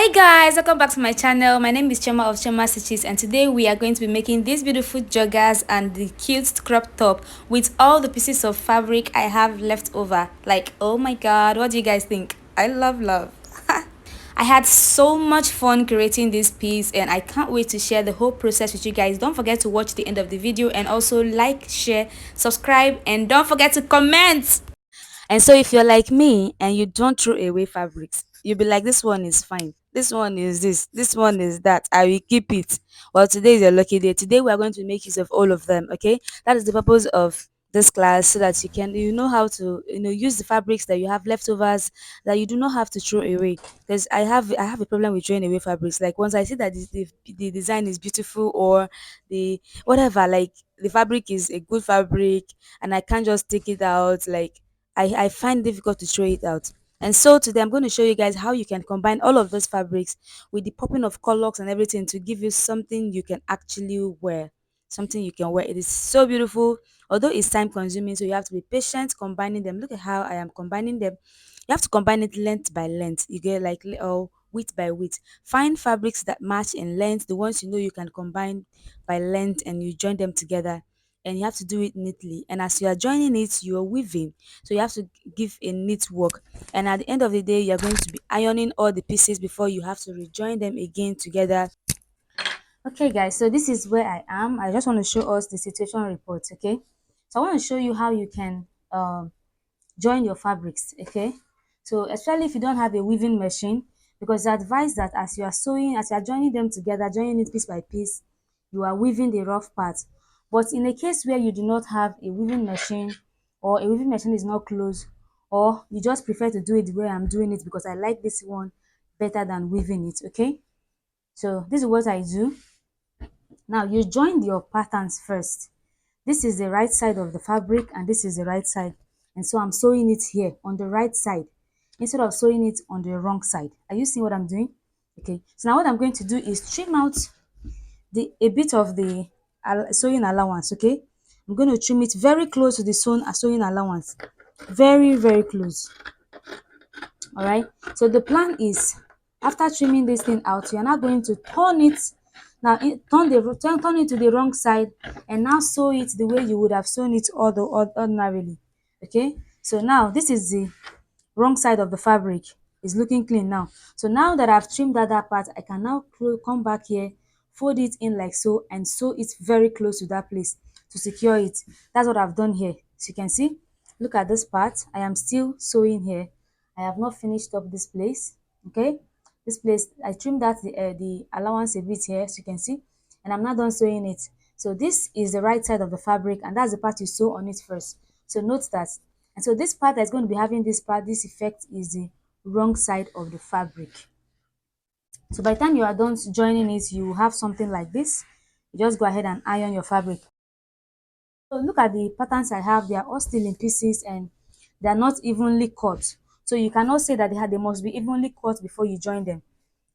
Hey guys, welcome back to my channel. My name is Chema of Chema Stitches, and today we are going to be making these beautiful joggers and the cute crop top with all the pieces of fabric I have left over. Like, oh my god, what do you guys think? I love. I had so much fun creating this piece and I can't wait to share the whole process with you guys. Don't forget to watch the end of the video and also like, share, subscribe, and don't forget to comment. And so if you're like me and you don't throw away fabrics, you'll be like, this one is fine. This one is this one is that. I will keep it. Well, today is your lucky day. Today we are going to make use of all of them. Okay. That is the purpose of this class so that you know how to use the fabrics that you have leftovers that you do not have to throw away, because I have a problem with throwing away fabrics. Like once I see that the design is beautiful, or the whatever, like the fabric is a good fabric and I can't just take it out, like I find difficult to throw it out. And so today I'm going to show you guys how you can combine all of those fabrics with the popping of colors and everything to give you something you can actually wear. Something you can wear. It is so beautiful, although it's time consuming, so you have to be patient combining them. Look at how I am combining them. You have to combine it length by length. You get like width by width. Find fabrics that match in length, the ones you know you can combine by length, and you join them together. And you have to do it neatly. And as you are joining it, you are weaving, so you have to give a neat work. And at the end of the day, you're going to be ironing all the pieces before you have to rejoin them again together. Okay guys, so this is where I am. I just want to show us the situation report. Okay, so I want to show you how you can join your fabrics. Okay, so especially if you don't have a weaving machine, because it's advised that as you are sewing, as you are joining them together, joining it piece by piece, you are weaving the rough part. But in a case where you do not have a weaving machine, or a weaving machine is not close, or you just prefer to do it the way I'm doing it because I like this one better than weaving it. Okay, so this is what I do. Now you join your patterns first. This is the right side of the fabric and this is the right side. And so I'm sewing it here on the right side instead of sewing it on the wrong side. Are you seeing what I'm doing? Okay. So now what I'm going to do is trim out a bit of the sewing allowance. Okay. I'm going to trim it very close to the sewing allowance. Very close. All right. So the plan is, after trimming this thing out, you're now going to turn it. Now turn it to the wrong side and now sew it the way you would have sewn it ordinarily. Okay, so now this is the wrong side of the fabric. Is looking clean now. So now that I've trimmed that part, I can now come back here, fold it in like so, and sew it very close to that place to secure it. That's what I've done here. So you can see, look at this part. I am still sewing here. I have not finished up this place. Okay, this place I trimmed that the allowance a bit here, so you can see, and I'm not done sewing it. So this is the right side of the fabric, and that's the part you sew on it first. So note that. And so this part that's going to be having this part, this effect, is the wrong side of the fabric. So by the time you are done joining it, you have something like this. You just go ahead and iron your fabric. So look at the patterns I have. They are all still in pieces and they are not evenly cut. So you cannot say that they must be evenly cut before you join them.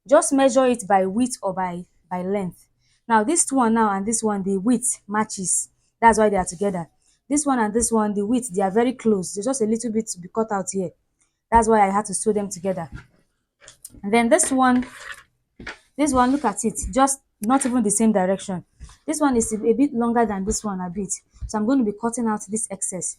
Just measure it by width or by length. Now this one now and this one, the width matches. That's why they are together. This one and this one, the width, they are very close. There's just a little bit to be cut out here. That's why I had to sew them together. And then this one, look at it, just not even the same direction. This one is a bit longer than this one a bit. So I'm going to be cutting out this excess.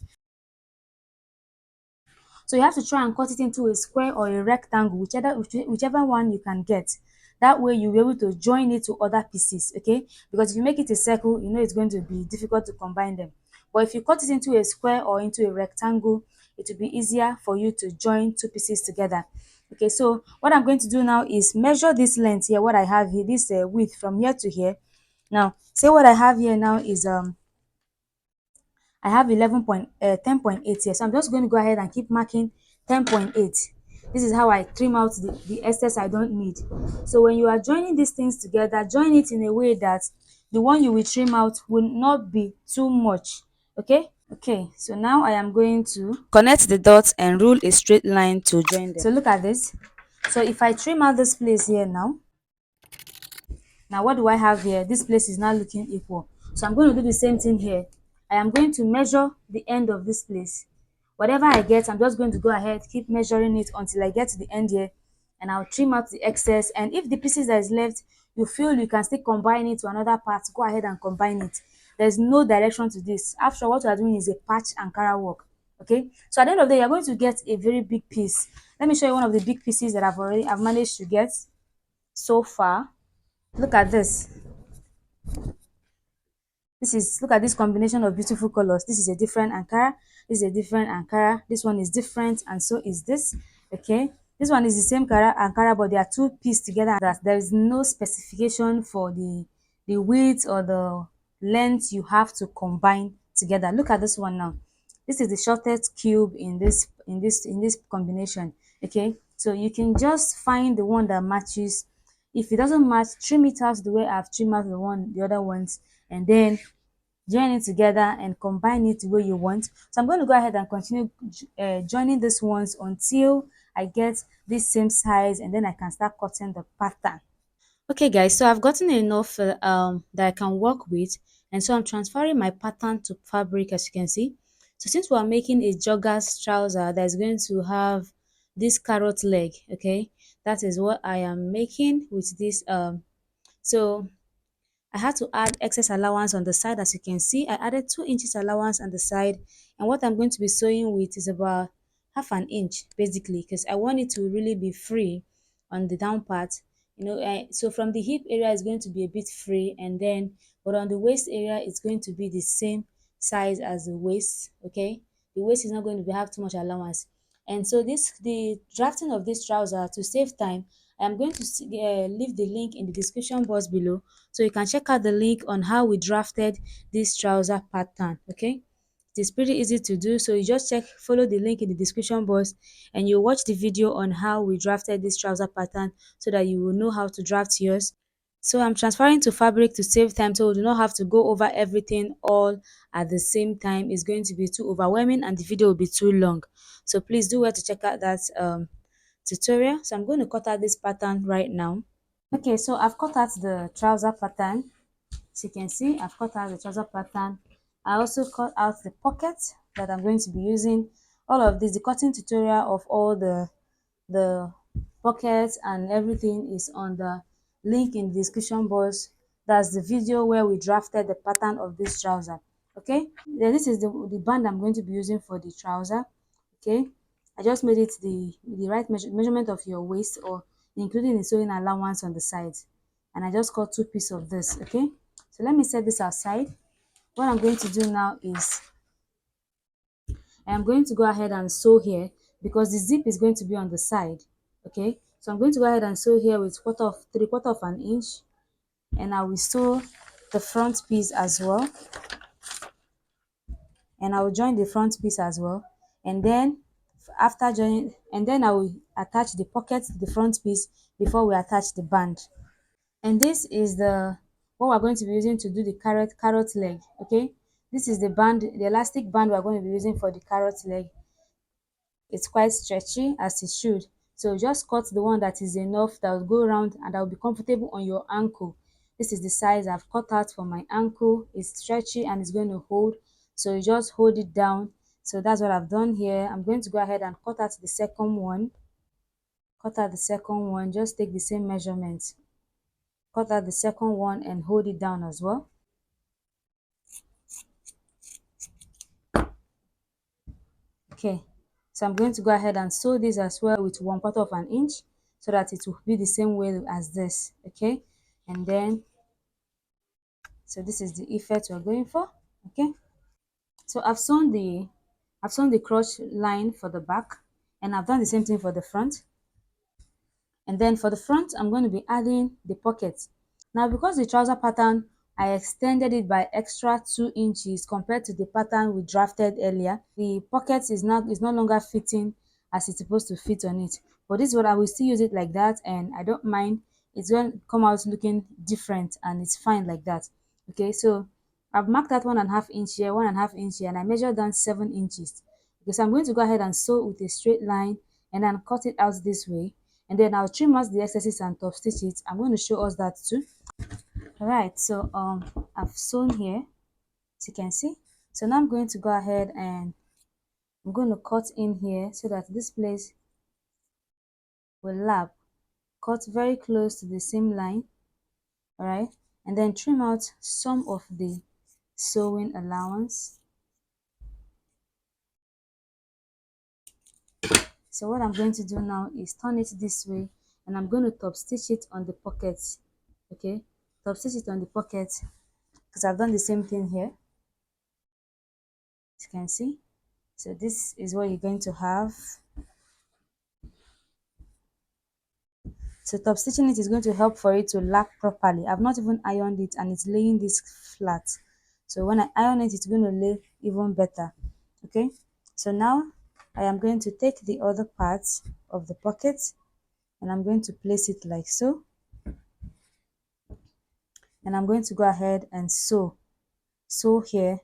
So you have to try and cut it into a square or a rectangle, whichever one you can get. That way you'll be able to join it to other pieces, okay? Because if you make it a circle, you know it's going to be difficult to combine them. But if you cut it into a square or into a rectangle, it will be easier for you to join two pieces together. Okay, so what I'm going to do now is measure this length here, what I have here, this width from here to here. Now, say what I have here now is I have 10.8 here. So I'm just going to go ahead and keep marking 10.8. This is how I trim out the excess I don't need. So when you are joining these things together, join it in a way that the one you will trim out will not be too much. Okay? Okay, so now I am going to connect the dots and rule a straight line to join them. So look at this. So if I trim out this place here now what do I have here? This place is now looking equal. So I'm going to do the same thing here. I am going to measure the end of this place. Whatever I get, I'm just going to go ahead, keep measuring it until I get to the end here, and I'll trim out the excess. And if the pieces that is left, you feel you can still combine it to another part, go ahead and combine it. There's no direction to this. After, what you are doing is a patch Ankara work. Okay, so at the end of the day, you're going to get a very big piece. Let me show you one of the big pieces that I've managed to get so far. Look at this. Look at this combination of beautiful colors. This is a different Ankara, this is a different Ankara, this one is different, and so is this. Okay, this one is the same Ankara, but they are two pieced together. That there is no specification for the width or the length you have to combine together. Look at this one now. This is the shortest cube in this combination. Okay, so you can just find the one that matches. If it doesn't match, trim it out the way I've trimmed out the other ones, and then join it together and combine it the way you want. So I'm going to go ahead and continue joining these ones until I get this same size, and then I can start cutting the pattern. Okay guys, so I've gotten enough that I can work with, and so I'm transferring my pattern to fabric, as you can see. So since we are making a joggers trouser that is going to have this carrot leg, okay, that is what I am making with this. So I had to add excess allowance on the side. As you can see, I added 2 inches allowance on the side, and what I'm going to be sewing with is about half an inch basically, because I want it to really be free on the down part. So from the hip area is going to be a bit free, and then but on the waist area it's going to be the same size as the waist. Okay, the waist is not going to have too much allowance. And so the drafting of this trouser, to save time, I'm going to leave the link in the description box below, so you can check out the link on how we drafted this trouser pattern. Okay, it is pretty easy to do, so you just follow the link in the description box, and you watch the video on how we drafted this trouser pattern, so that you will know how to draft yours. So I'm transferring to fabric to save time, so we do not have to go over everything all at the same time. It's going to be too overwhelming and the video will be too long. So please do well to check out that tutorial. So I'm going to cut out this pattern right now. Okay, so I've cut out the trouser pattern. As you can see, I've cut out the trouser pattern. I also cut out the pockets that I'm going to be using. All of this, the cutting tutorial of all the pockets and everything is on the link in the description box. That's the video where we drafted the pattern of this trouser. Okay, then this is the band I'm going to be using for the trouser. Okay, I just made it the right measurement of your waist, or including the sewing allowance on the sides, and I just cut 2 pieces of this. Okay, so let me set this aside. What I'm going to do now is I'm going to go ahead and sew here, because the zip is going to be on the side. Okay, so I'm going to go ahead and sew here with 3/4 of an inch, and I will sew the front piece as well, and I will join the front piece as well, and then after joining, and then I will attach the pocket to the front piece before we attach the band. And this is the what we're going to be using to do the carrot leg. Okay, this is the elastic band we're going to be using for the carrot leg. It's quite stretchy, as it should, so just cut the one that is enough, that will go around and that will be comfortable on your ankle. This is the size I've cut out for my ankle. It's stretchy and it's going to hold, so you just hold it down. So that's what I've done here. I'm going to go ahead and cut out the second one. Just take the same measurements, cut out the second one and hold it down as well. Okay, so I'm going to go ahead and sew this as well with 1/4 of an inch, so that it will be the same way as this. Okay, and then so this is the effect we're going for. Okay, so I've sewn the crotch line for the back, and I've done the same thing for the front. And then for the front, I'm going to be adding the pockets. Now, because the trouser pattern, I extended it by extra 2 inches compared to the pattern we drafted earlier. The pocket is no longer fitting as it's supposed to fit on it. But this is what I will still use it like that, and I don't mind. It's going to come out looking different, and it's fine like that. Okay, so I've marked out 1.5 inch here, 1.5 inch here, and I measured down 7 inches. Okay, so I'm going to go ahead and sew with a straight line and then cut it out this way, and then I'll trim out the excesses and top stitch it. I'm going to show us that too. All right, so I've sewn here, as you can see. So now I'm going to go ahead and I'm going to cut in here so that this place will lap. cut very close to the seam line, all right, and then trim out some of the sewing allowance. So what I'm going to do now is turn it this way, and I'm going to top stitch it on the pockets. Okay, top stitch it on the pocket, because I've done the same thing here, as you can see. So this is what you're going to have. So top stitching it is going to help for it to lap properly. I've not even ironed it and it's laying this flat. So when I iron it, it's going to lay even better. Okay, so now I am going to take the other part of the pocket and I'm going to place it like so. And I'm going to go ahead and sew here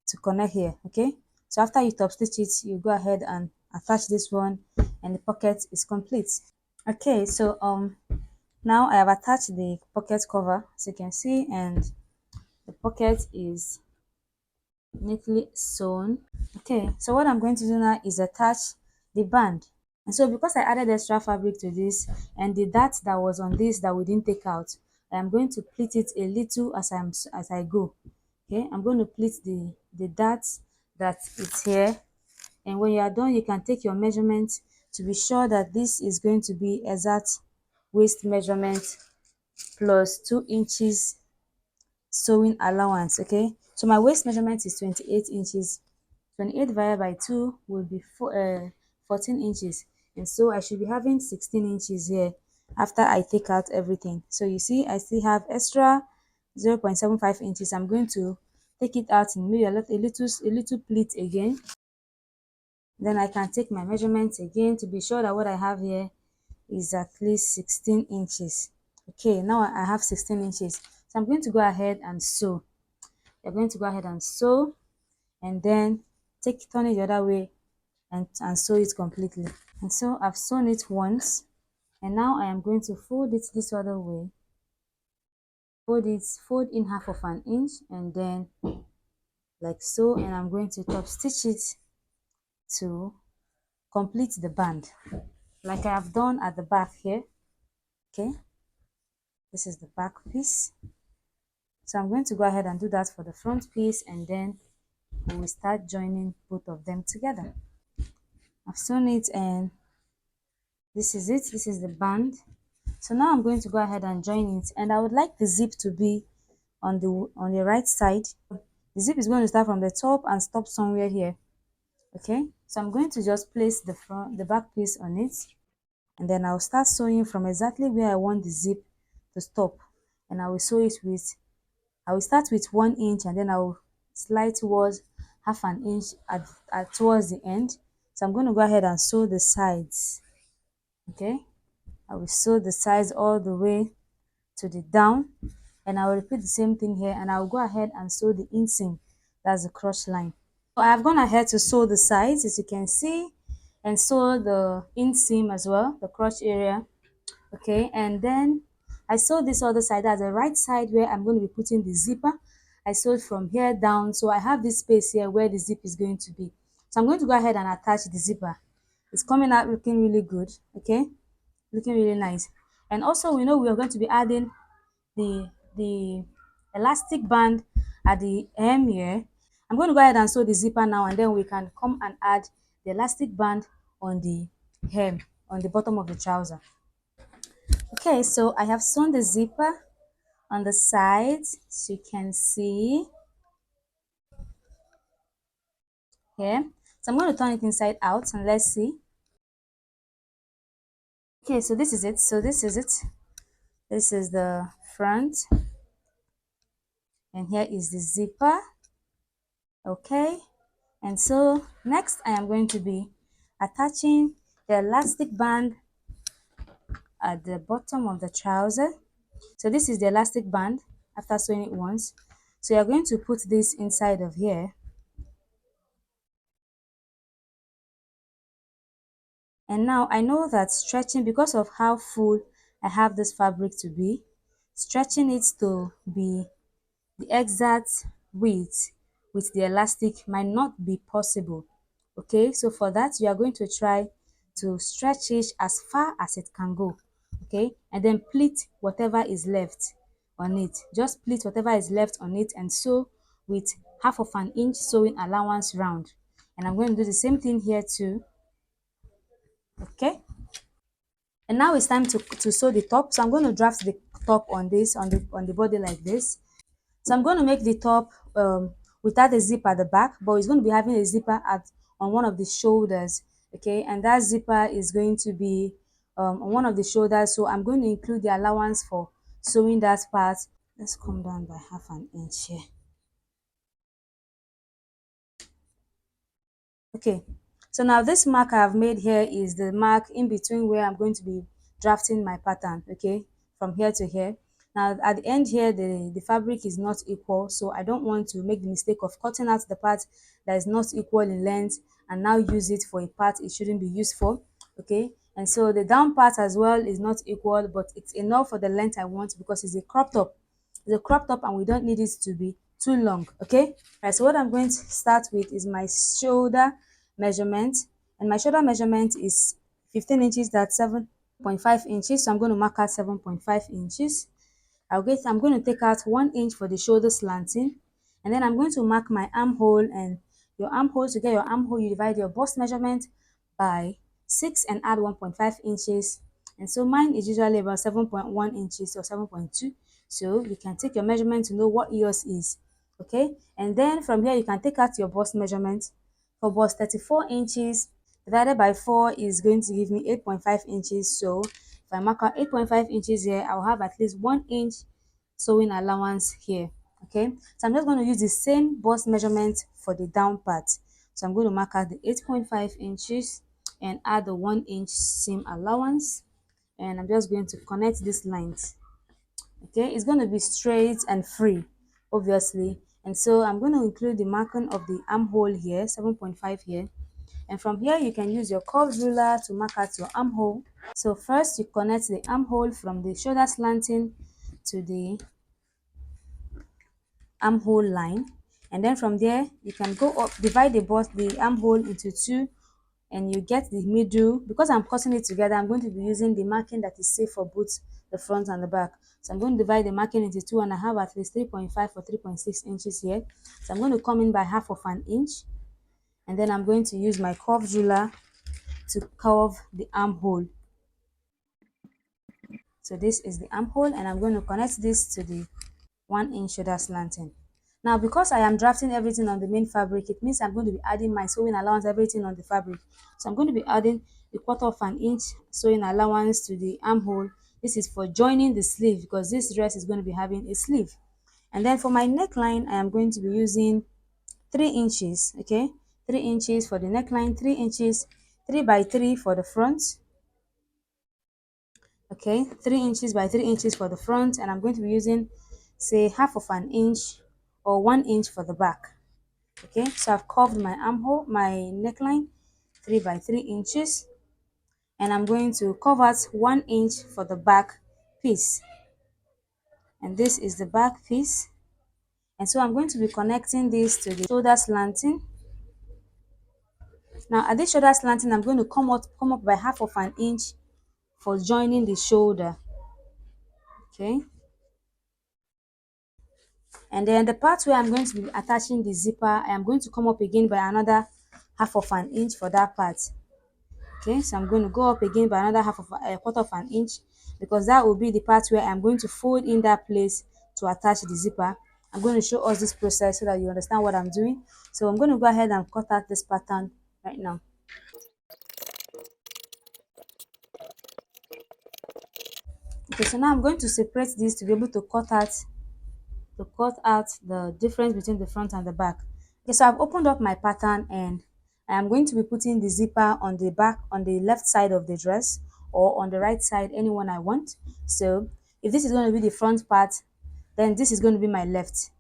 to connect here. Okay, so after you top stitch it, you go ahead and attach this one and the pocket is complete. Okay, so now I have attached the pocket cover, as you can see, and the pocket is neatly sewn. Okay, so what I'm going to do now is attach the band. And so because I added extra fabric to this and the dart that was on this that we didn't take out, I am going to pleat it a little as I go. Okay, I'm going to pleat the dart that is here, and when you are done, you can take your measurement to be sure that this is going to be exact waist measurement plus 2 inches sewing allowance. Okay, so my waist measurement is 28 inches. 28 divided by 2 will be 14 inches, and so I should be having 16 inches here after I take out everything. So you see I still have extra 0.75 inches. I'm going to take it out in maybe a little pleat again. Then I can take my measurements again to be sure that what I have here is at least 16 inches. Okay, now I have 16 inches. So I'm going to go ahead and sew. You're going to go ahead and sew, and then turn it the other way and sew it completely. And so I've sewn it once, and now I am going to fold it this other way. Fold in half of an inch, and then like so, and I'm going to top stitch it to complete the band, like I have done at the back here. Okay, this is the back piece. So I'm going to go ahead and do that for the front piece, and then we will start joining both of them together. I've sewn it, and this is it. This is the band. So now I'm going to go ahead and join it, and I would like the zip to be on the right side. The zip is going to start from the top and stop somewhere here. Okay, so I'm going to just place the back piece on it, and then I'll start sewing from exactly where I want the zip to stop, and I will start with 1 inch, and then I will slide towards half an inch towards the end. So I'm going to go ahead and sew the sides. Okay, I will sew the sides all the way to the down, and I will repeat the same thing here, and I will go ahead and sew the inseam, that's the crotch line. So I have gone ahead to sew the sides, as you can see, and sew the inseam as well, the crotch area. Okay, and then I sew this other side, that's the right side where I'm going to be putting the zipper. I sewed from here down, so I have this space here where the zip is going to be. So I'm going to go ahead and attach the zipper. It's coming out looking really good. Okay, looking really nice. And also, we know we are going to be adding the elastic band at the hem here. I'm going to go ahead and sew the zipper now, and then we can come and add the elastic band on the hem, on the bottom of the trouser. Okay, so I have sewn the zipper on the sides, so you can see here. So I'm going to turn it inside out, and let's see. Okay, so this is it. This is the front, and here is the zipper. Okay, and so next I am going to be attaching the elastic band at the bottom of the trouser. So this is the elastic band after sewing it once. So you're going to put this inside of here, and now I know that stretching, because of how full I have this fabric to be, stretching it to be the exact width with the elastic might not be possible. Okay, so for that you are going to try to stretch it as far as it can go. okay, and then pleat whatever is left on it. Just pleat whatever is left on it and sew with half of an inch sewing allowance round. And I'm going to do the same thing here too. Okay, and now it's time to sew the top. So I'm going to draft the top on this on the body like this. So I'm going to make the top without a zip at the back, but it's going to be having a zipper at on one of the shoulders, okay, and that zipper is going to be on one of the shoulders. So I'm going to include the allowance for sewing that part. Let's come down by half an inch here. Okay, so now this mark I've made here is the mark in between where I'm going to be drafting my pattern, okay, from here to here. Now at the end here, the fabric is not equal, so I don't want to make the mistake of cutting out the part that is not equal in length and now use it for a part it shouldn't be used for, okay. And so the down part as well is not equal, but it's enough for the length I want because it's a crop top. It's a crop top and we don't need it to be too long, okay. Right, so what I'm going to start with is my shoulder measurement, and my shoulder measurement is 15 inches, that's 7.5 inches, so I'm going to mark out 7.5 inches. I'm going to take out 1 inch for the shoulder slanting, and then I'm going to mark my armhole. And your armhole, to get your armhole, you divide your bust measurement by 6 and add 1.5 inches. And so mine is usually about 7.1 inches or 7.2. So you can take your measurement to know what yours is. Okay, and then from here you can take out your bust measurement. For bust, 34 inches divided by 4 is going to give me 8.5 inches. So if I mark out 8.5 inches here, I'll have at least 1 inch sewing allowance here. Okay, so I'm just going to use the same bust measurement for the down part. So I'm going to mark out the 8.5 inches and add the 1 inch seam allowance, and I'm just going to connect these lines. Okay, it's going to be straight and free, obviously, and so I'm going to include the marking of the armhole here, 7.5 here, and from here you can use your curved ruler to mark out your armhole. So first you connect the armhole from the shoulder slanting to the armhole line, and then from there you can go up, divide the armhole into two, and you get the middle. Because I'm cutting it together, I'm going to be using the marking that is safe for both the front and the back. So I'm going to divide the marking into two, and I have at least 3.5 or 3.6 inches here. So I'm going to come in by half of an inch, and then I'm going to use my curved ruler to curve the armhole. So this is the armhole, and I'm going to connect this to the 1 inch shoulder slanting. Now because I am drafting everything on the main fabric, it means I'm going to be adding my sewing allowance, everything on the fabric. So I'm going to be adding a quarter of an inch sewing allowance to the armhole. This is for joining the sleeve because this dress is going to be having a sleeve. And then for my neckline, I am going to be using 3 inches, okay, 3 inches for the neckline, 3 inches, 3 by 3 for the front, okay, 3 inches by 3 inches for the front, and I'm going to be using, say, half of an inch or 1 inch for the back. Okay, so I've curved my armhole, my neckline, 3 by 3 inches, and I'm going to cover 1 inch for the back piece, and this is the back piece. And so I'm going to be connecting this to the shoulder slanting. Now at this shoulder slanting, I'm going to come up by half of an inch for joining the shoulder. Okay, and then the part where I'm going to be attaching the zipper, I am going to come up again by another half of an inch for that part. Okay, so I'm going to go up again by another half of a quarter of an inch, because that will be the part where I'm going to fold in that place to attach the zipper. I'm going to show us this process so that you understand what I'm doing. So I'm going to go ahead and cut out this pattern right now. Okay, so now I'm going to separate this to be able to cut out the difference between the front and the back. Okay, so I've opened up my pattern, and I am going to be putting the zipper on the back, on the left side of the dress, or on the right side, anyone I want. So if this is going to be the front part, then this is going to be my left.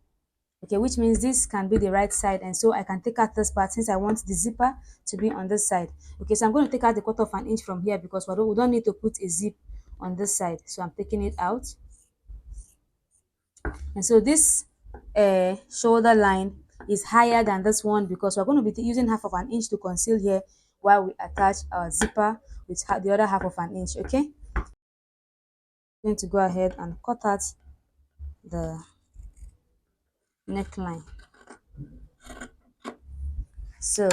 Okay, which means this can be the right side, and so I can take out this part since I want the zipper to be on this side. Okay, so I'm going to take out the quarter of an inch from here because we don't need to put a zip on this side. So I'm taking it out. And so this shoulder line is higher than this one because we're going to be using half of an inch to conceal here while we attach our zipper with the other half of an inch. Okay, going to go ahead and cut out the neckline. So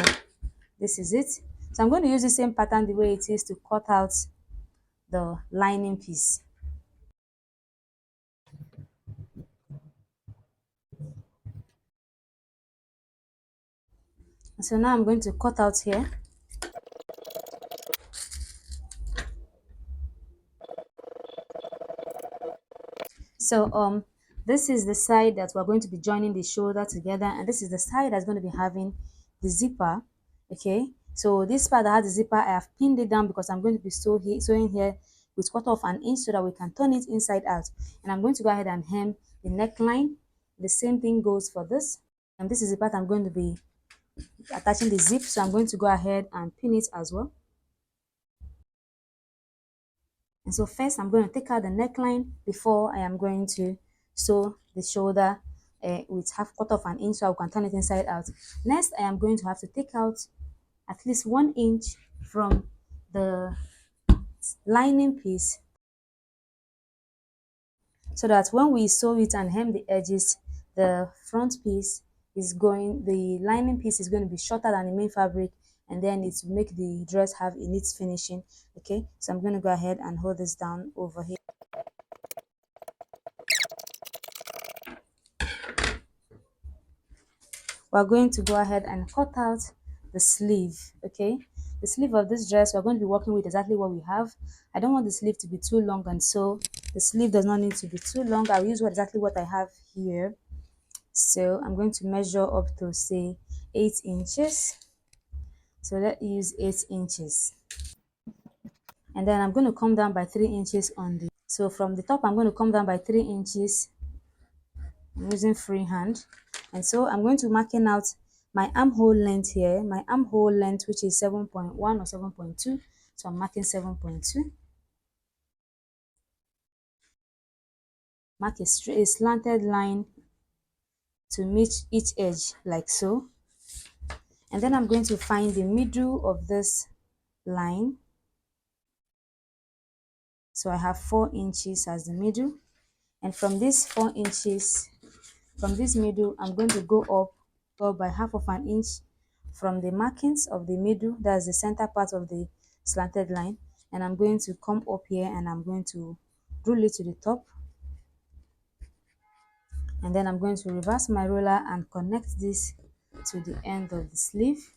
this is it. So I'm going to use the same pattern the way it is to cut out the lining piece. So now I'm going to cut out here. So this is the side that we're going to be joining the shoulder together, and this is the side that's going to be having the zipper. Okay, so this part that has the zipper, I have pinned it down because I'm going to be sewing here with cut off an inch so that we can turn it inside out. And I'm going to go ahead and hem the neckline. The same thing goes for this. And this is the part I'm going to be attaching the zip, so I'm going to go ahead and pin it as well. And so first I'm going to take out the neckline before I am going to sew the shoulder with half cut off an inch so I can turn it inside out. Next I am going to have to take out at least 1 inch from the lining piece so that when we sew it and hem the edges, the front piece is going, the lining piece is going to be shorter than the main fabric, and then it will make the dress have a neat finishing. Okay, so I'm going to go ahead and hold this down over here. We're going to go ahead and cut out the sleeve. Okay, the sleeve of this dress, we're going to be working with exactly what we have. I don't want the sleeve to be too long, and so the sleeve does not need to be too long. I'll use exactly what I have here. So I'm going to measure up to say 8 inches. So let's use 8 inches, and then I'm going to come down by 3 inches on the, so from the top I'm going to come down by 3 inches. I'm using freehand, and so I'm going to marking out my armhole length here. My armhole length, which is 7.1 or 7.2, so I'm marking 7.2. Mark a slanted line to meet each edge like so, and then I'm going to find the middle of this line. So I have 4 inches as the middle, and from this 4 inches, from this middle I'm going to go up by half of an inch from the markings of the middle, that's the center part of the slanted line, and I'm going to come up here and I'm going to roll it to the top, and then I'm going to reverse my roller and connect this to the end of the sleeve,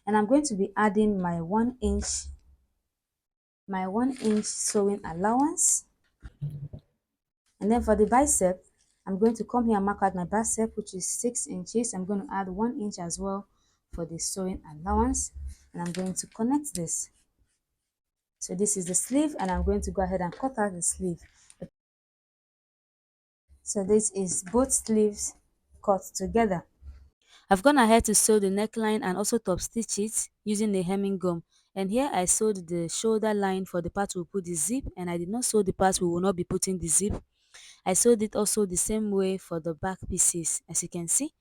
and I'm going to be adding my 1 inch sewing allowance. And then for the bicep, I'm going to come here and mark out my bicep, which is 6 inches. I'm going to add 1 inch as well for the sewing allowance, and I'm going to connect this. So this is the sleeve, and I'm going to go ahead and cut out the sleeve. So this is both sleeves cut together. I've gone ahead to sew the neckline and also top stitch it using a hemming gum. And here I sewed the shoulder line for the part we put the zip, and I did not sew the part we will not be putting the zip. I sewed it also the same way for the back pieces, as you can see.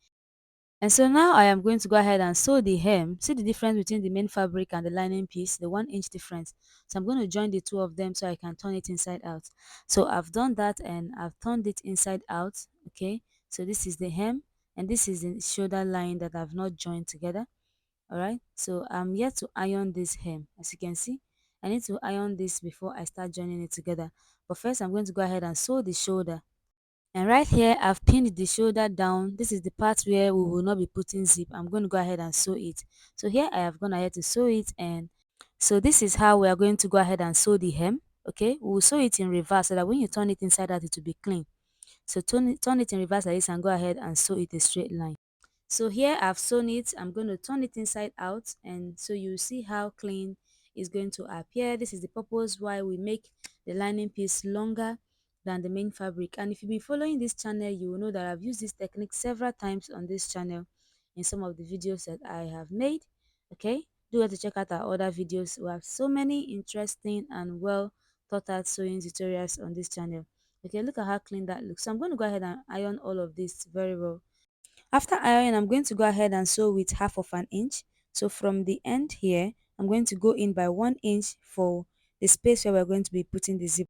And so now I am going to go ahead and sew the hem. See the difference between the main fabric and the lining piece, the 1 inch difference. So I'm going to join the two of them so I can turn it inside out. So I've done that and I've turned it inside out. Okay, so this is the hem and this is the shoulder line that I've not joined together. All right, so I'm yet to iron this hem. As you can see, I need to iron this before I start joining it together. But first I'm going to go ahead and sew the shoulder. And right here, I've pinned the shoulder down. This is the part where we will not be putting zip. I'm going to go ahead and sew it. So here I have gone ahead to sew it, and so this is how we are going to go ahead and sew the hem. Okay, we will sew it in reverse so that when you turn it inside out, it will be clean. So turn it in reverse like this and go ahead and sew it a straight line. So here I've sewn it. I'm going to turn it inside out, and so you see how clean it's going to appear. This is the purpose why we make the lining piece longer than the main fabric. And if you've been following this channel, you will know that I've used this technique several times on this channel in some of the videos that I have made. Okay, do want to check out our other videos. We have so many interesting and well thought out sewing tutorials on this channel. Okay, look at how clean that looks. So I'm going to go ahead and iron all of this very well. After ironing, I'm going to go ahead and sew with half of an inch. So from the end here, I'm going to go in by 1 inch for the space where we're going to be putting the zip.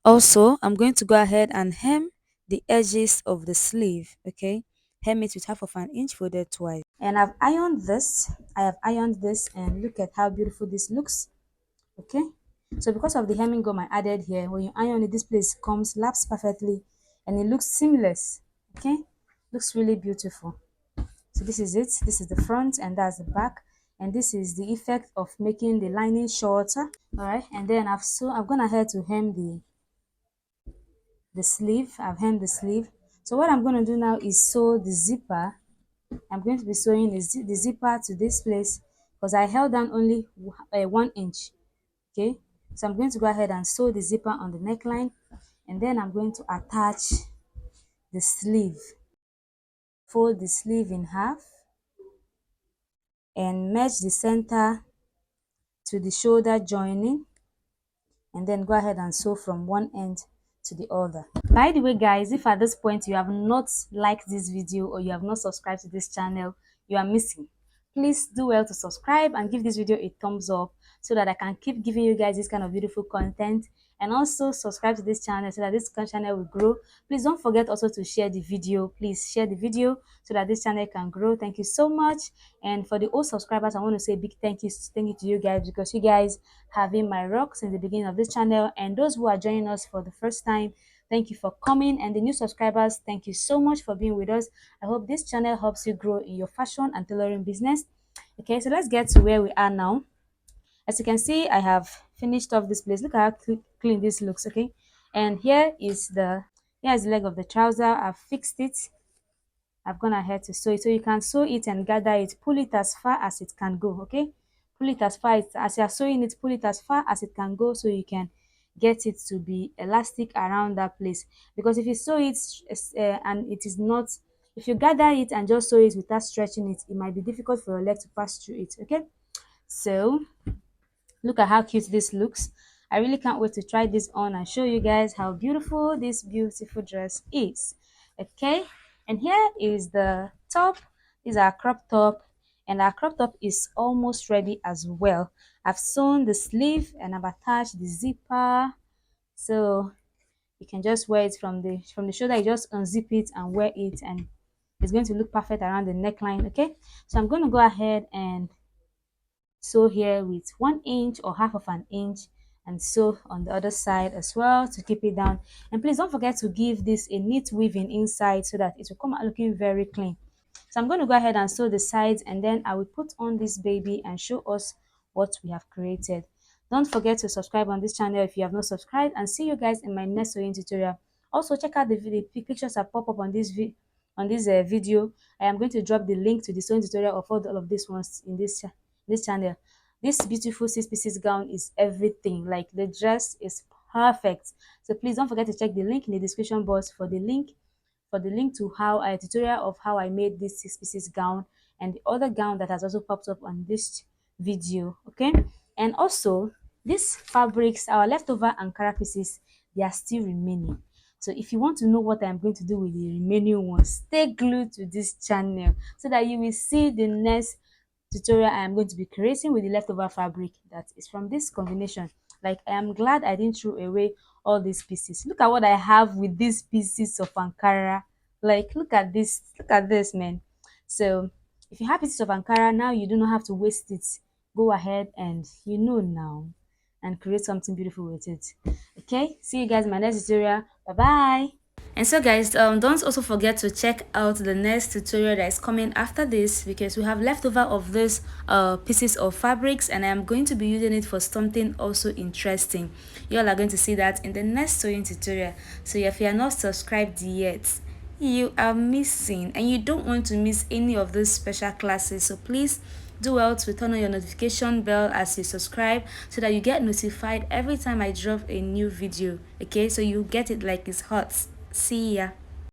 Also, I'm going to go ahead and hem the edges of the sleeve, okay? Hem it with half of an inch folded twice. And I've ironed this. I have ironed this, and look at how beautiful this looks, okay? So because of the hemming gum I added here, when you iron it, this place comes, laps perfectly, and it looks seamless, okay? Looks really beautiful. So this is it. This is the front, and that's the back. And this is the effect of making the lining shorter. All right, and then I've gone ahead to hem the sleeve. I've hemmed the sleeve. So what I'm going to do now is sew the zipper. I'm going to be sewing the zipper to this place because I held down only 1 inch. Okay, so I'm going to go ahead and sew the zipper on the neckline, and then I'm going to attach the sleeve. Fold the sleeve in half and match the center to the shoulder joining, and then go ahead and sew from one end to the other. By the way guys, if at this point you have not liked this video or you have not subscribed to this channel, you are missing. Please do well to subscribe and give this video a thumbs up so that I can keep giving you guys this kind of beautiful content, and also subscribe to this channel so that this channel will grow. Please don't forget also to share the video. Please share the video so that this channel can grow. Thank you so much. And for the old subscribers, I want to say big thank you to you guys, because you guys have been my rock since the beginning of this channel. And those who are joining us for the first time, thank you for coming. And the new subscribers, thank you so much for being with us. I hope this channel helps you grow in your fashion and tailoring business. Okay, so let's get to where we are now. As you can see, I have finished off this place. Look at how clean this looks. Okay, and here's the leg of the trouser. I've fixed it. I've gone ahead to sew it, so you can sew it and gather it, pull it as far as it can go. Okay, pull it as far as you are sewing it, pull it as far as it can go, so you can get it to be elastic around that place. Because if you sew it and it is not, if you gather it and just sew it without stretching it, it might be difficult for your leg to pass through it. Okay, so look at how cute this looks. I really can't wait to try this on and show you guys how beautiful this beautiful dress is. Okay, and here is the top. This is our crop top, and our crop top is almost ready as well. I've sewn the sleeve and I've attached the zipper, so you can just wear it from the shoulder. You just unzip it and wear it, and it's going to look perfect around the neckline. Okay, so I'm going to go ahead and sew here with 1 inch or half of an inch, and sew on the other side as well to keep it down. And please don't forget to give this a neat weaving inside so that it will come out looking very clean. So I'm going to go ahead and sew the sides, and then I will put on this baby and show us what we have created. Don't forget to subscribe on this channel if you have not subscribed, and see you guys in my next sewing tutorial. Also check out the pictures that pop up on this video. I am going to drop the link to the sewing tutorial of all of these ones in this channel. This beautiful 6 pieces gown is everything. Like, the dress is perfect. So please don't forget to check the link in the description box for the link to how a tutorial of how I made this 6 pieces gown and the other gown that has also popped up on this video. Okay, and also these fabrics, our leftover Ankara pieces, they are still remaining. So if you want to know what I'm going to do with the remaining ones, stay glued to this channel so that you will see the next tutorial I am going to be creating with the leftover fabric that is from this combination. Like, I am glad I didn't throw away all these pieces. Look at what I have with these pieces of Ankara. Like, look at this, man. So if you have pieces of Ankara now, you do not have to waste it. Go ahead and now, and create something beautiful with it. Okay, see you guys in my next tutorial. Bye bye. And so guys, don't also forget to check out the next tutorial that is coming after this, because we have leftover of these pieces of fabrics, and I am going to be using it for something also interesting. You all are going to see that in the next sewing tutorial. So if you are not subscribed yet, you are missing, and you don't want to miss any of those special classes. So please do well to turn on your notification bell as you subscribe, so that you get notified every time I drop a new video. Okay, so you get it like it's hot. See ya.